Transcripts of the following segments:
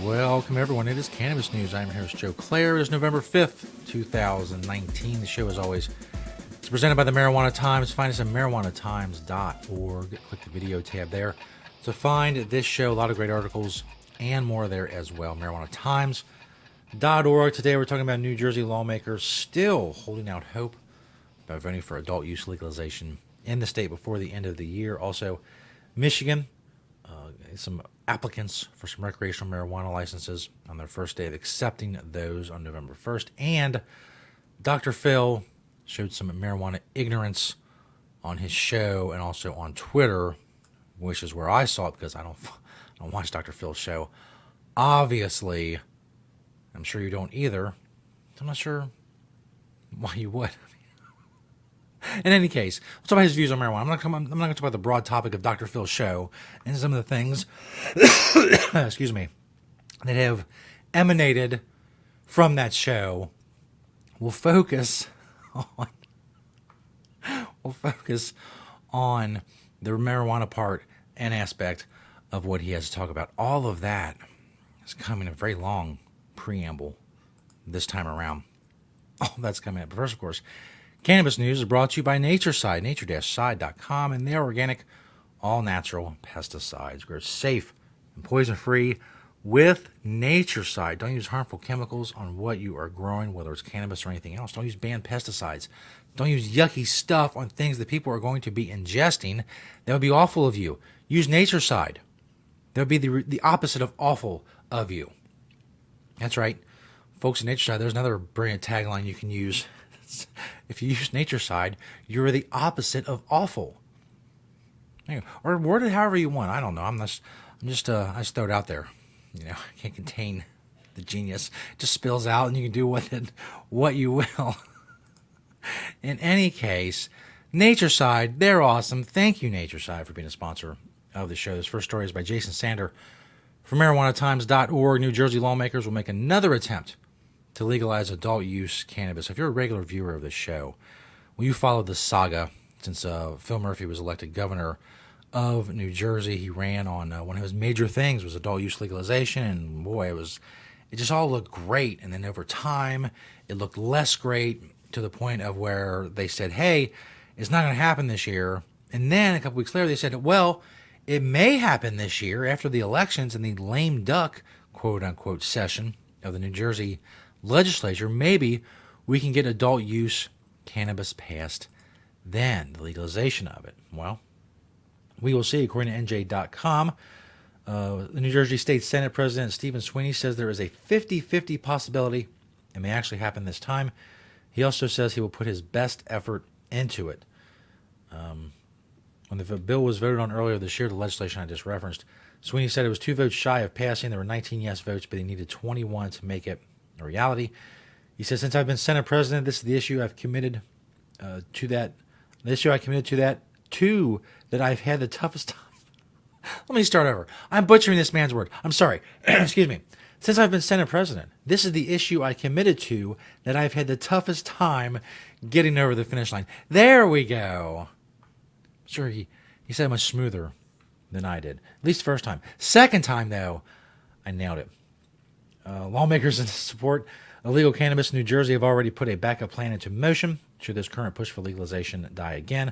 Welcome, everyone. It is Cannabis News. I'm your host, Joe Clare. It is November 5th, 2019. The show, as always, is presented by the Marijuana Times. Find us at marijuanatimes.org. Click the video tab there to find this show. A lot of great articles and more there as well. marijuanatimes.org. Today, we're talking about New Jersey lawmakers still holding out hope about voting for adult use legalization in the state before the end of the year. Also, Michigan, some applicants for some recreational marijuana licenses on their first day of accepting those on November 1st. And Dr. Phil showed some marijuana ignorance on his show and also on Twitter, which is where I saw it because I don't watch Dr. Phil's show. Obviously, I'm sure you don't either. I'm not sure why you would. In any case, let's talk about his views on marijuana. I'm not going to talk about the broad topic of Dr. Phil's show and some of the things, excuse me, that have emanated from that show. We'll focus on the marijuana part and aspect of what he has to talk about. All of that is coming in a very long preamble this time around. All that's coming up. But first, of course, Cannabis News is brought to you by Natureside, nature-side.com, and their organic, all-natural pesticides. Grow safe and poison-free with Natureside. Don't use harmful chemicals on what you are growing, whether it's cannabis or anything else. Don't use banned pesticides. Don't use yucky stuff on things that people are going to be ingesting. That would be awful of you. Use Natureside. That would be the opposite of awful of you. That's right. Folks at Natureside, there's another brilliant tagline you can use. If you use Natureside, you're the opposite of awful. Or word it however you want. I don't know. I just throw it out there. I can't contain the genius. It just spills out, and you can do with it what you will. In any case, Natureside, they're awesome. Thank you, Natureside, for being a sponsor of the show. This first story is by Jason Sander from marijuanatimes.org. New Jersey lawmakers will make another attempt to legalize adult use cannabis. If you're a regular viewer of the show, you followed the saga since Phil Murphy was elected governor of New Jersey. He ran on one of his major things was adult use legalization, and boy, it just all looked great. And then over time, it looked less great to the point of where they said, hey, it's not going to happen this year. And then a couple weeks later, they said, well, it may happen this year after the elections and the lame duck, quote unquote, session of the New Jersey legislature. Maybe we can get adult use cannabis passed then, the legalization of it. Well, we will see. According to NJ.com, the New Jersey State Senate President Stephen Sweeney says there is a 50-50 possibility it may actually happen this time. He also says he will put his best effort into it. When the bill was voted on earlier this year, the legislation I just referenced, Sweeney said it was 2 votes shy of passing. There were 19 yes votes, but he needed 21 to make it a reality. He says, since I've been Senate President, this is the issue I've committed to that. The issue I committed to that I've had the toughest time. Let me start over. I'm butchering this man's word. I'm sorry. Excuse me. Since I've been Senate President, this is the issue I committed to that I've had the toughest time getting over the finish line. There we go. Sure, he said it much smoother than I did. At least the first time. Second time, though, I nailed it. Lawmakers in support of legal cannabis in New Jersey have already put a backup plan into motion should this current push for legalization die again.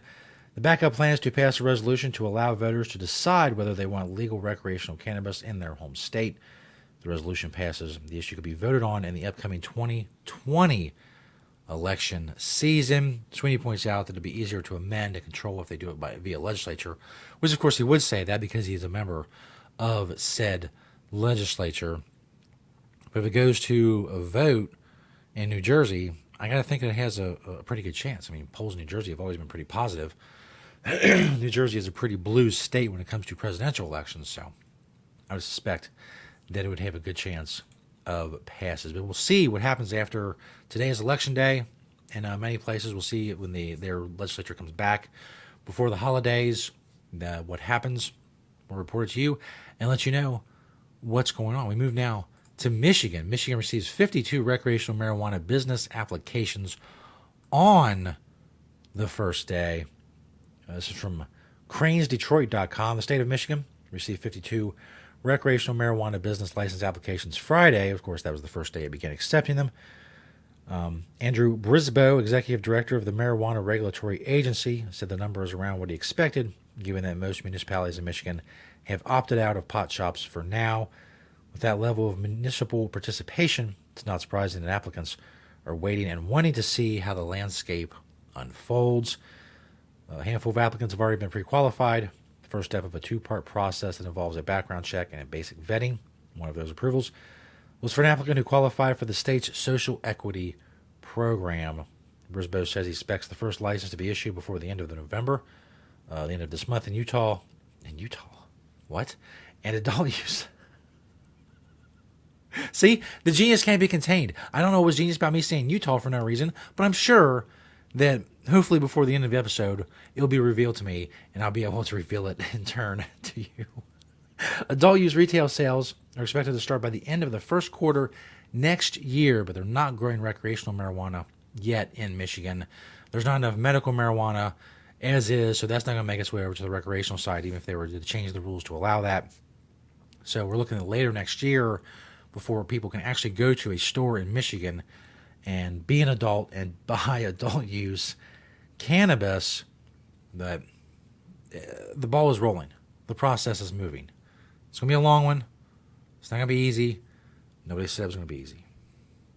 The backup plan is to pass a resolution to allow voters to decide whether they want legal recreational cannabis in their home state. If the resolution passes, the issue could be voted on in the upcoming 2020 election season. Sweeney points out that it would be easier to amend and control if they do it via legislature, which of course he would say that because he's a member of said legislature. But if it goes to a vote in New Jersey, I got to think that it has a pretty good chance. I mean, polls in New Jersey have always been pretty positive. New Jersey is a pretty blue state when it comes to presidential elections, so I would suspect that it would have a good chance of passes. But we'll see what happens after today is election day, and many places we'll see when their legislature comes back before the holidays. What happens, we'll report it to you and let you know what's going on. We move now to Michigan. Michigan receives 52 recreational marijuana business applications on the first day. This is from cranesdetroit.com. The state of Michigan received 52 recreational marijuana business license applications Friday. Of course, that was the first day it began accepting them. Andrew Brisboe, executive director of the Marijuana Regulatory Agency, said the number is around what he expected, given that most municipalities in Michigan have opted out of pot shops for now. With that level of municipal participation, it's not surprising that applicants are waiting and wanting to see how the landscape unfolds. A handful of applicants have already been pre-qualified. The first step of a two-part process that involves a background check and a basic vetting. One of those approvals was for an applicant who qualified for the state's social equity program. Brisboe says he expects the first license to be issued before the end of November, the end of this month in Utah. In Utah? What? And adult use. See, the genius can't be contained. I don't know what was genius about me saying Utah for no reason, but I'm sure that hopefully before the end of the episode, it'll be revealed to me, and I'll be able to reveal it in turn to you. Adult use retail sales are expected to start by the end of the first quarter next year, but they're not growing recreational marijuana yet in Michigan. There's not enough medical marijuana as is, so that's not going to make its way over to the recreational side, even if they were to change the rules to allow that. So we're looking at later next year before people can actually go to a store in Michigan and be an adult and buy adult use cannabis. But the ball is rolling. The process is moving. It's going to be a long one. It's not going to be easy. Nobody said it was going to be easy.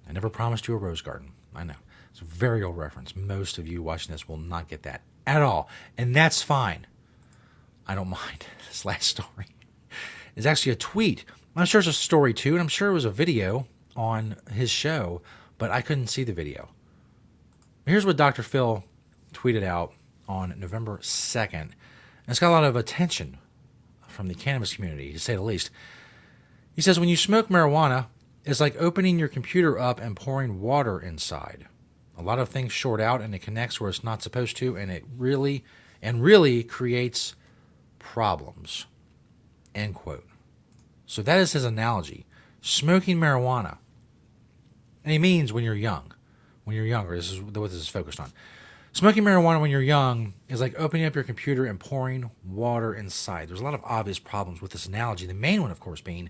I never promised you a rose garden. I know. It's a very old reference. Most of you watching this will not get that at all. And that's fine. I don't mind. This last story is actually a tweet. I'm sure it's a story too, and I'm sure it was a video on his show, but I couldn't see the video. Here's what Dr. Phil tweeted out on November 2nd. And it's got a lot of attention from the cannabis community, to say the least. He says, when you smoke marijuana, it's like opening your computer up and pouring water inside. A lot of things short out and it connects where it's not supposed to, and it really creates problems. End quote. So that is his analogy. Smoking marijuana. And he means when you're young. When you're younger, this is what this is focused on. Smoking marijuana when you're young is like opening up your computer and pouring water inside. There's a lot of obvious problems with this analogy. The main one, of course, being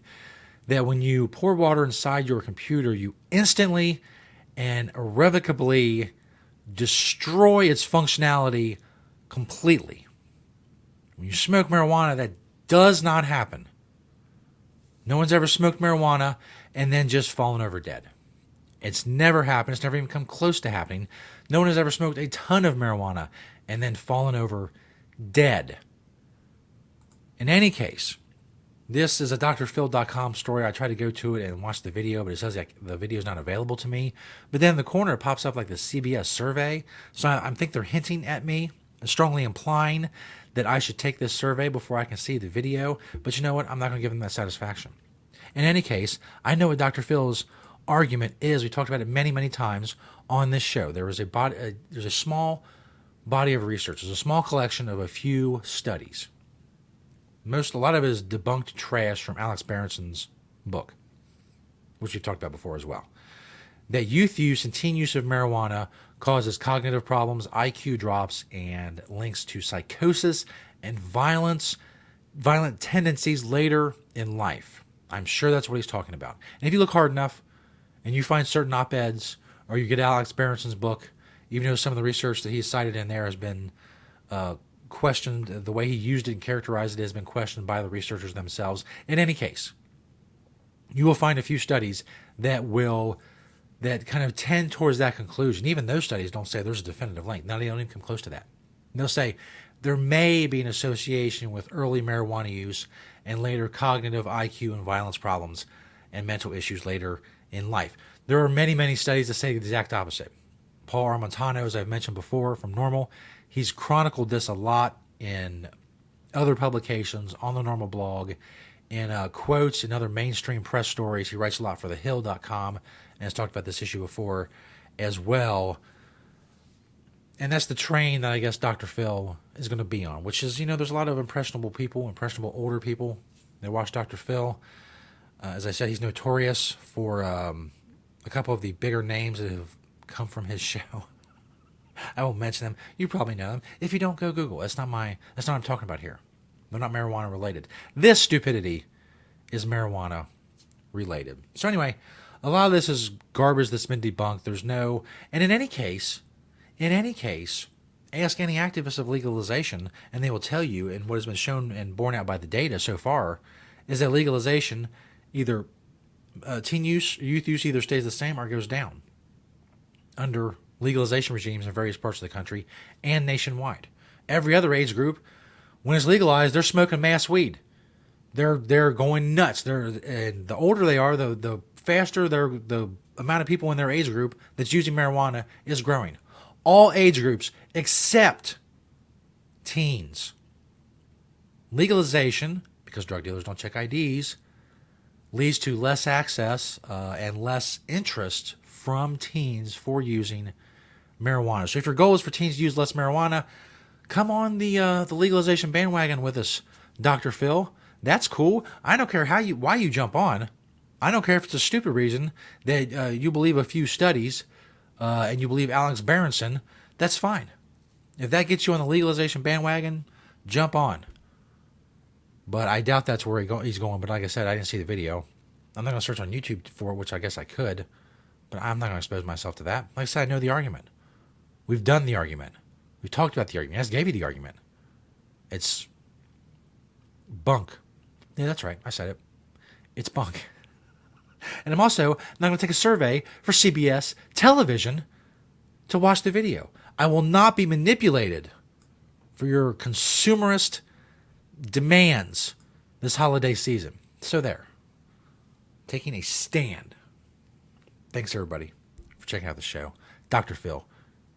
that when you pour water inside your computer, you instantly and irrevocably destroy its functionality completely. When you smoke marijuana, that does not happen. No one's ever smoked marijuana and then just fallen over dead. It's never happened. It's never even come close to happening. No one has ever smoked a ton of marijuana and then fallen over dead. In any case, this is a drphil.com story. I tried to go to it and watch the video, but it says like the video is not available to me. But then in the corner, it pops up like the CBS survey. So I think they're hinting at me, strongly implying that I should take this survey before I can see the video. But you know what? I'm not going to give them that satisfaction. In any case, I know what Dr. Phil's argument is. We talked about it many, many times on this show. There's a small body of research. There's a small collection of a few studies. A lot of it is debunked trash from Alex Berenson's book, which we've talked about before as well. That youth use and teen use of marijuana causes cognitive problems, IQ drops, and links to psychosis and violent tendencies later in life. I'm sure that's what he's talking about. And if you look hard enough and you find certain op-eds or you get Alex Berenson's book, even though some of the research that he's cited in there has been questioned, the way he used it and characterized it has been questioned by the researchers themselves. In any case, you will find a few studies that kind of tend towards that conclusion. Even those studies don't say there's a definitive link. Now they don't even come close to that. They'll say there may be an association with early marijuana use and later cognitive IQ and violence problems and mental issues later in life. There are many, many studies that say the exact opposite. Paul Armentano, as I've mentioned before, from Normal, he's chronicled this a lot in other publications, on the Normal blog, in quotes and other mainstream press stories. He writes a lot for thehill.com and has talked about this issue before as well. And that's the train that I guess Dr. Phil is going to be on, which is, there's a lot of impressionable older people that watch Dr. Phil. As I said, he's notorious for a couple of the bigger names that have come from his show. I won't mention them. You probably know them. If you don't, go Google. That's not what I'm talking about here. They're not marijuana related. This stupidity is marijuana related. So anyway, a lot of this is garbage that's been debunked. There's no, and in any case, ask any activist of legalization, and they will tell you, and what has been shown and borne out by the data so far, is that legalization, either teen use, youth use either stays the same or goes down under legalization regimes in various parts of the country and nationwide. Every other age group, when it's legalized, they're smoking mass weed. They're going nuts. And the older they are, the faster the amount of people in their age group that's using marijuana is growing. All age groups except teens. Legalization, because drug dealers don't check IDs, leads to less access and less interest from teens for using marijuana. So if your goal is for teens to use less marijuana, come on the legalization bandwagon with us, Dr. Phil. That's cool. I don't care why you jump on. I don't care if it's a stupid reason that you believe a few studies and you believe Alex Berenson. That's fine. If that gets you on the legalization bandwagon, jump on. But I doubt that's where he's going. But like I said, I didn't see the video. I'm not going to search on YouTube for it, which I guess I could. But I'm not going to expose myself to that. Like I said, I know the argument. We've done the argument. We've talked about the argument. I just gave you the argument. It's bunk. Yeah, that's right. I said it. It's bunk. And I'm also not going to take a survey for CBS television to watch the video. I will not be manipulated for your consumerist demands this holiday season. So there. Taking a stand. Thanks, everybody, for checking out the show. Dr. Phil,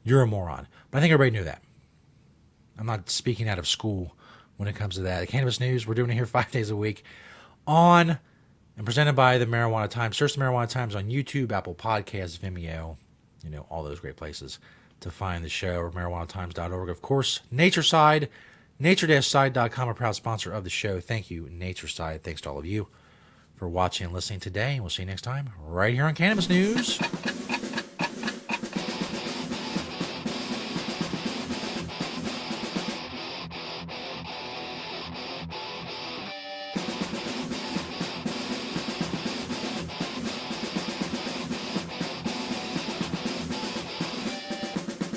you're a moron. But I think everybody knew that. I'm not speaking out of school when it comes to that. The Cannabis News, we're doing it here 5 days a week on and presented by the Marijuana Times. Search the Marijuana Times on YouTube, Apple Podcasts, Vimeo, all those great places to find the show, or marijuanatimes.org. Of course, Natureside, nature-side.com, a proud sponsor of the show. Thank you, Natureside. Thanks to all of you for watching and listening today. We'll see you next time right here on Cannabis News.